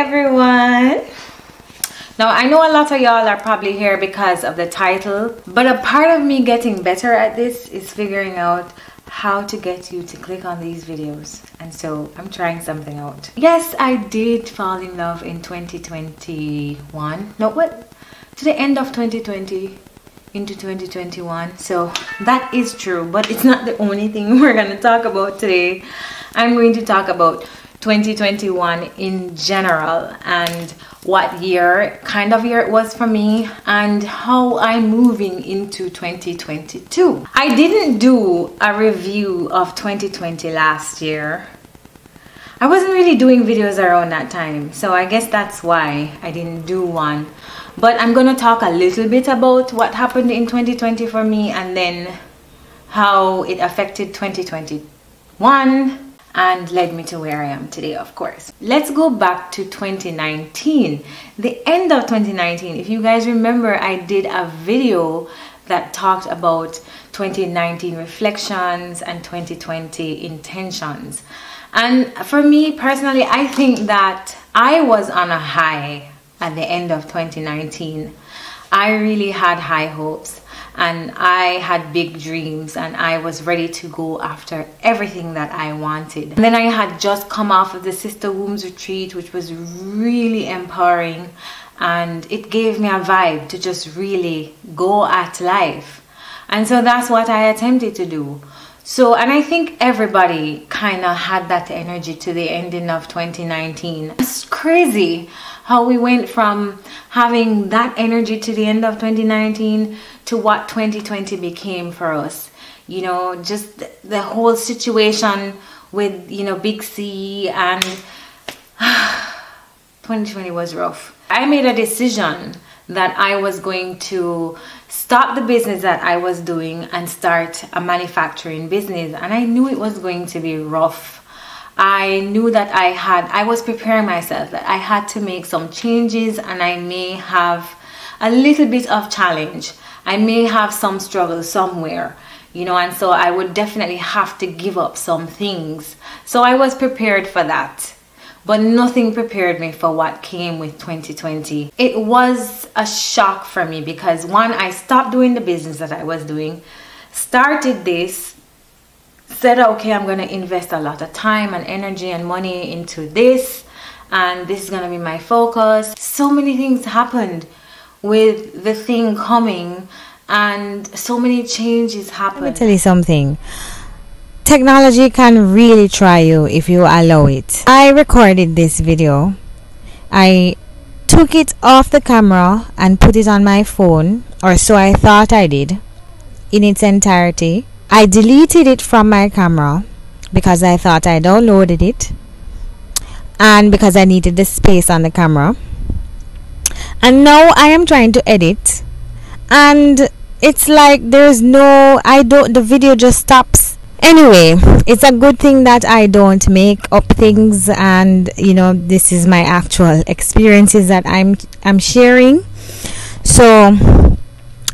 everyone. Now I know a lot of y'all are probably here because of the title, but a part of me getting better at this is figuring out how to get you to click on these videos, and so I'm trying something out. Yes, I did fall in love in 2021. No, what? To the end of 2020 into 2021. So that is true, but it's not the only thing we're going to talk about today. I'm going to talk about 2021 in general and what kind of year it was for me and how I'm moving into 2022. I didn't do a review of 2020 last year. I wasn't really doing videos around that time, so I guess that's why I didn't do one. But I'm gonna talk a little bit about what happened in 2020 for me and then how it affected 2021 and led me to where I am today, of course. Let's go back to 2019. The end of 2019, if you guys remember, I did a video that talked about 2019 reflections and 2020 intentions. And for me personally, I think that I was on a high at the end of 2019. I really had high hopes and I had big dreams and I was ready to go after everything that I wanted. And then I had just come off of the Sister Wombs retreat, which was really empowering, and it gave me a vibe to just really go at life. And so that's what I attempted to do. So, and I think everybody kind of had that energy to the ending of 2019. It's crazy how we went from having that energy to the end of 2019 to what 2020 became for us. You know, just the whole situation with, you know, Big C, and 2020 was rough. I made a decision that I was going to stop the business that I was doing and start a manufacturing business, and I knew it was going to be rough. I knew that I was preparing myself that I had to make some changes, and I may have a little bit of challenge. I may have some struggle somewhere, you know, and so I would definitely have to give up some things. So I was prepared for that. But nothing prepared me for what came with 2020. It was a shock for me because, one, I stopped doing the business that I was doing, started this, said, okay, I'm going to invest a lot of time and energy and money into this, and this is going to be my focus. So many things happened with the thing coming, and so many changes happened. Let me tell you something. Technology can really try you if you allow it. I recorded this video. I took it off the camera and put it on my phone, or so I thought I did, in its entirety. I deleted it from my camera because I thought I downloaded it and because I needed the space on the camera. And now I am trying to edit, and it's like the video just stops. Anyway, it's a good thing that I don't make up things, and you know, this is my actual experiences that I'm sharing, so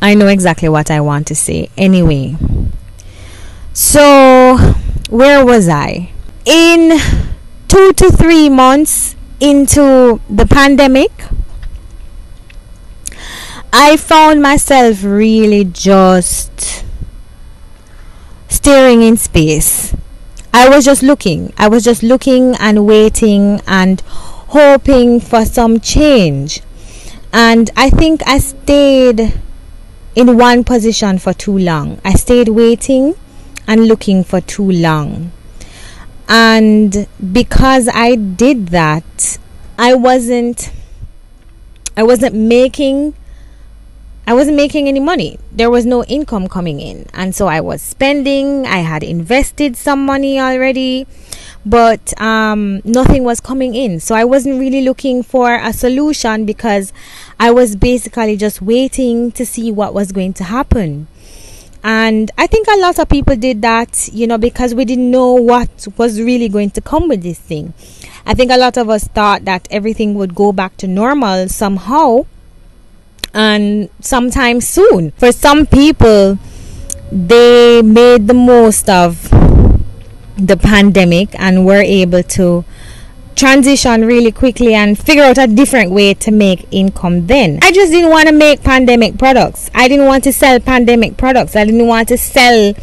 I know exactly what I want to say. Anyway, so where was I? In 2 to 3 months into the pandemic, I found myself really just staring in space. I was just looking and waiting and hoping for some change. And I think I stayed in one position for too long. I stayed waiting and looking for too long. And because I did that, I wasn't making any money. There was no income coming in, and so I was spending. I had invested some money already, but nothing was coming in. So I wasn't really looking for a solution because I was basically just waiting to see what was going to happen. And I think a lot of people did that, you know, because we didn't know what was really going to come with this thing. I think a lot of us thought that everything would go back to normal somehow, and sometime soon. For some people, they made the most of the pandemic and were able to transition really quickly and figure out a different way to make income. Then I just didn't want to make pandemic products. I didn't want to sell pandemic products. I didn't want to sell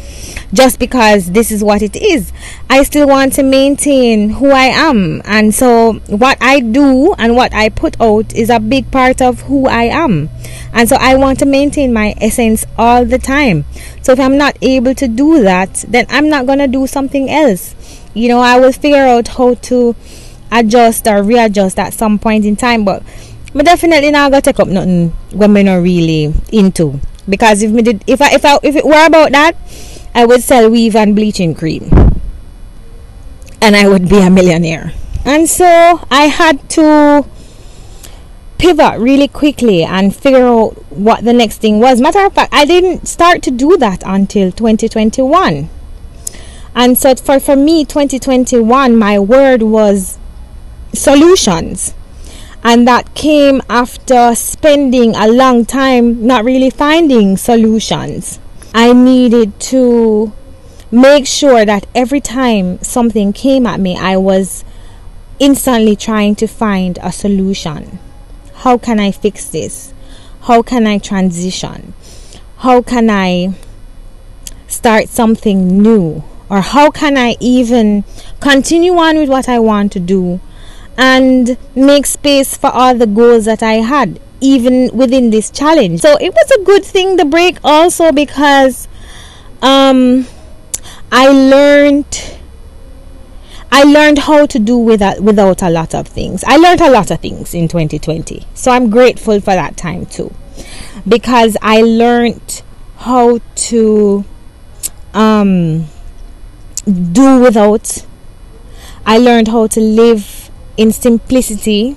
just because this is what it is. I still want to maintain who I am, and so what I do and what I put out is a big part of who I am, and so I want to maintain my essence all the time. So if I'm not able to do that, then I'm not gonna do something else. You know, I will figure out how to adjust or readjust at some point in time, but I definitely not gonna take up nothing when we're not really into, because if it were about that, I would sell weave and bleaching cream and I would be a millionaire. And so I had to pivot really quickly and figure out what the next thing was. Matter of fact, I didn't start to do that until 2021. And so for me, 2021, my word was solutions. And that came after spending a long time not really finding solutions. I needed to make sure that every time something came at me, I was instantly trying to find a solution. How can I fix this? How can I transition? How can I start something new? Or how can I even continue on with what I want to do and make space for all the goals that I had, even within this challenge? So it was a good thing, the break, also because I learned how to do without a lot of things. I learned a lot of things in 2020. So I'm grateful for that time too, because I learned how to do without. I learned how to live in simplicity.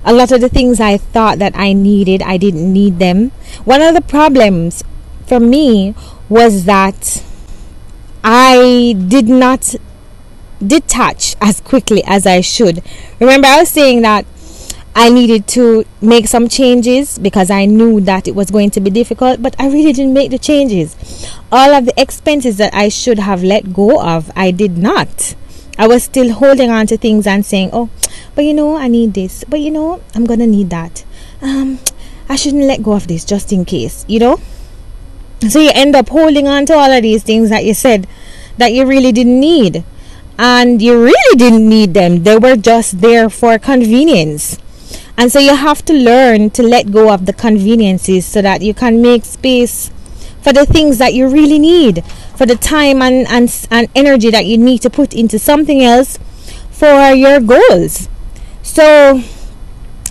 A lot of the things I thought that I needed, I didn't need them. One of the problems for me was that I did not detach as quickly as I should. Remember, I was saying that I needed to make some changes because I knew that it was going to be difficult, but I really didn't make the changes. All of the expenses that I should have let go of, I did not. I was still holding on to things and saying, oh, but you know, I need this, but you know, I'm gonna need that. I shouldn't let go of this just in case, you know. So you end up holding on to all of these things that you said that you really didn't need, and you really didn't need them. They were just there for convenience. And so you have to learn to let go of the conveniences so that you can make space for the things that you really need, for the time and energy that you need to put into something else for your goals. So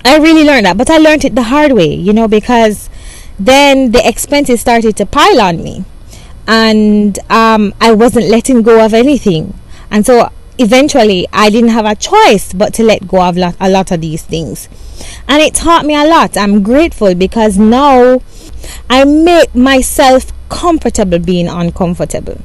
I really learned that, but I learned it the hard way, you know, because then the expenses started to pile on me, and I wasn't letting go of anything. And so eventually I didn't have a choice but to let go of a lot of these things, and it taught me a lot. I'm grateful because now I make myself comfortable being uncomfortable.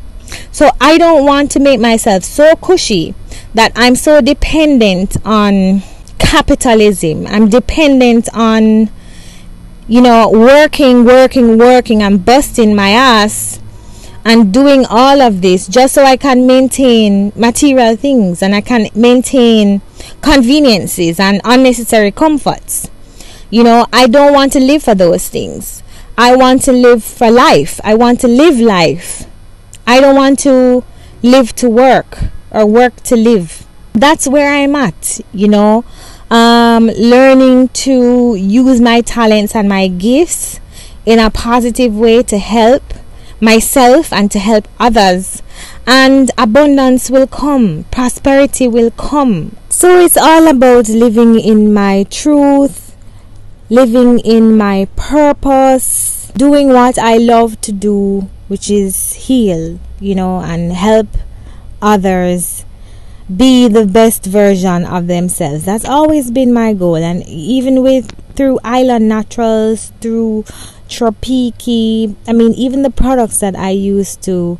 So I don't want to make myself so cushy that I'm so dependent on capitalism. I'm dependent on, you know, working and busting my ass and doing all of this just so I can maintain material things and I can maintain conveniences and unnecessary comforts. You know, I don't want to live for those things. I want to live for life. I want to live life. I don't want to live to work or work to live. That's where I'm at, you know. Learning to use my talents and my gifts in a positive way to help myself and to help others, and abundance will come, prosperity will come. So it's all about living in my truth, living in my purpose, doing what I love to do, which is heal, you know, and help others be the best version of themselves. That's always been my goal. And even through Island Naturals, through Tropiki, I mean, even the products that I used to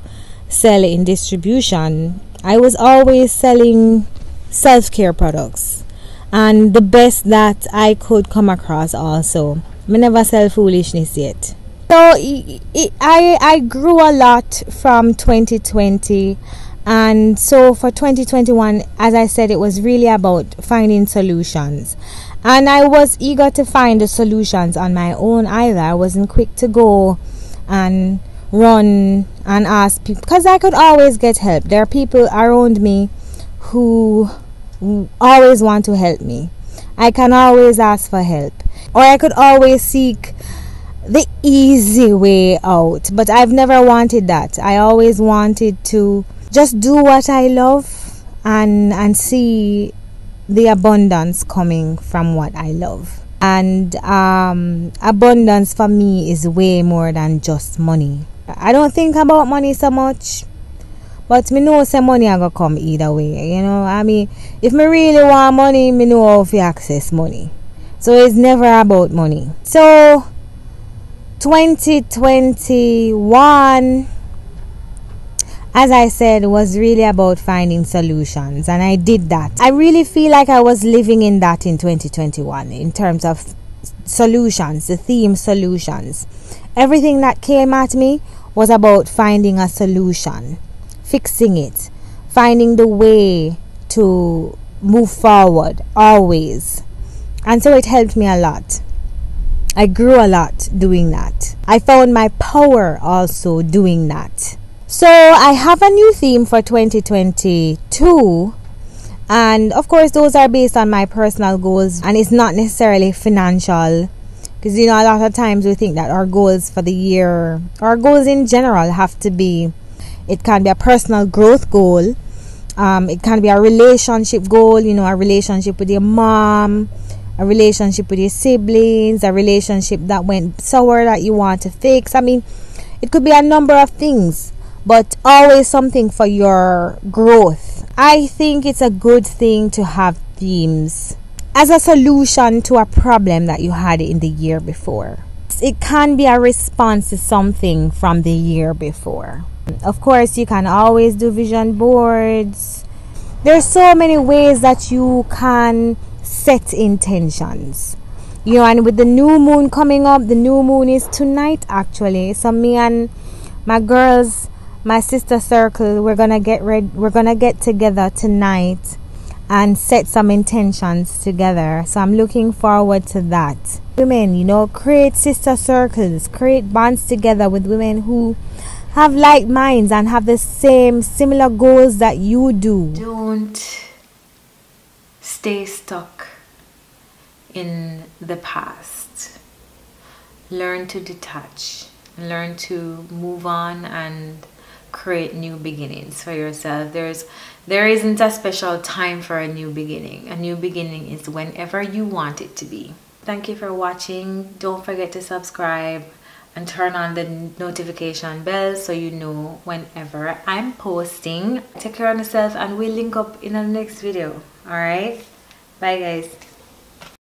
sell in distribution, I was always selling self-care products and the best that I could come across. Also, I never sell foolishness yet. So I grew a lot from 2020, And so for 2021, as I said, it was really about finding solutions. And I was eager to find the solutions on my own either. I wasn't quick to go and run and ask people, because I could always get help. There are people around me who always want to help me. I can always ask for help, or I could always seek the easy way out. But I've never wanted that. I always wanted to just do what I love and see the abundance coming from what I love. And abundance for me is way more than just money. I don't think about money so much, but me know say money are gonna come either way. You know, I mean, if me really want money, me know how to access money. So it's never about money. So 2021, as I said, was really about finding solutions, and I did that. I really feel like I was living in that in 2021 in terms of solutions, the theme solutions. Everything that came at me was about finding a solution, fixing it, finding the way to move forward always. And so it helped me a lot. I grew a lot doing that. I found my power also doing that. So I have a new theme for 2022, and of course those are based on my personal goals, and it's not necessarily financial, because you know a lot of times we think that our goals for the year, our goals in general, have to be, it can be a personal growth goal, it can be a relationship goal, you know, a relationship with your mom, a relationship with your siblings, a relationship that went sour that you want to fix. I mean, it could be a number of things, but always something for your growth. I think it's a good thing to have themes as a solution to a problem that you had in the year before. It can be a response to something from the year before. Of course, you can always do vision boards. There's so many ways that you can set intentions. You know, and with the new moon coming up, the new moon is tonight actually. So me and my girls, my sister circle, we're gonna get together tonight and set some intentions together. So I'm looking forward to that. Women, you know, create sister circles, create bonds together with women who have like minds and have the similar goals that you do. Don't stay stuck in the past. Learn to detach, learn to move on and create new beginnings for yourself. There isn't a special time for a new beginning. A new beginning is whenever you want it to be. Thank you for watching. Don't forget to subscribe and turn on the notification bell so you know whenever I'm posting. Take care of yourself, and we'll link up in the next video. All right, bye guys.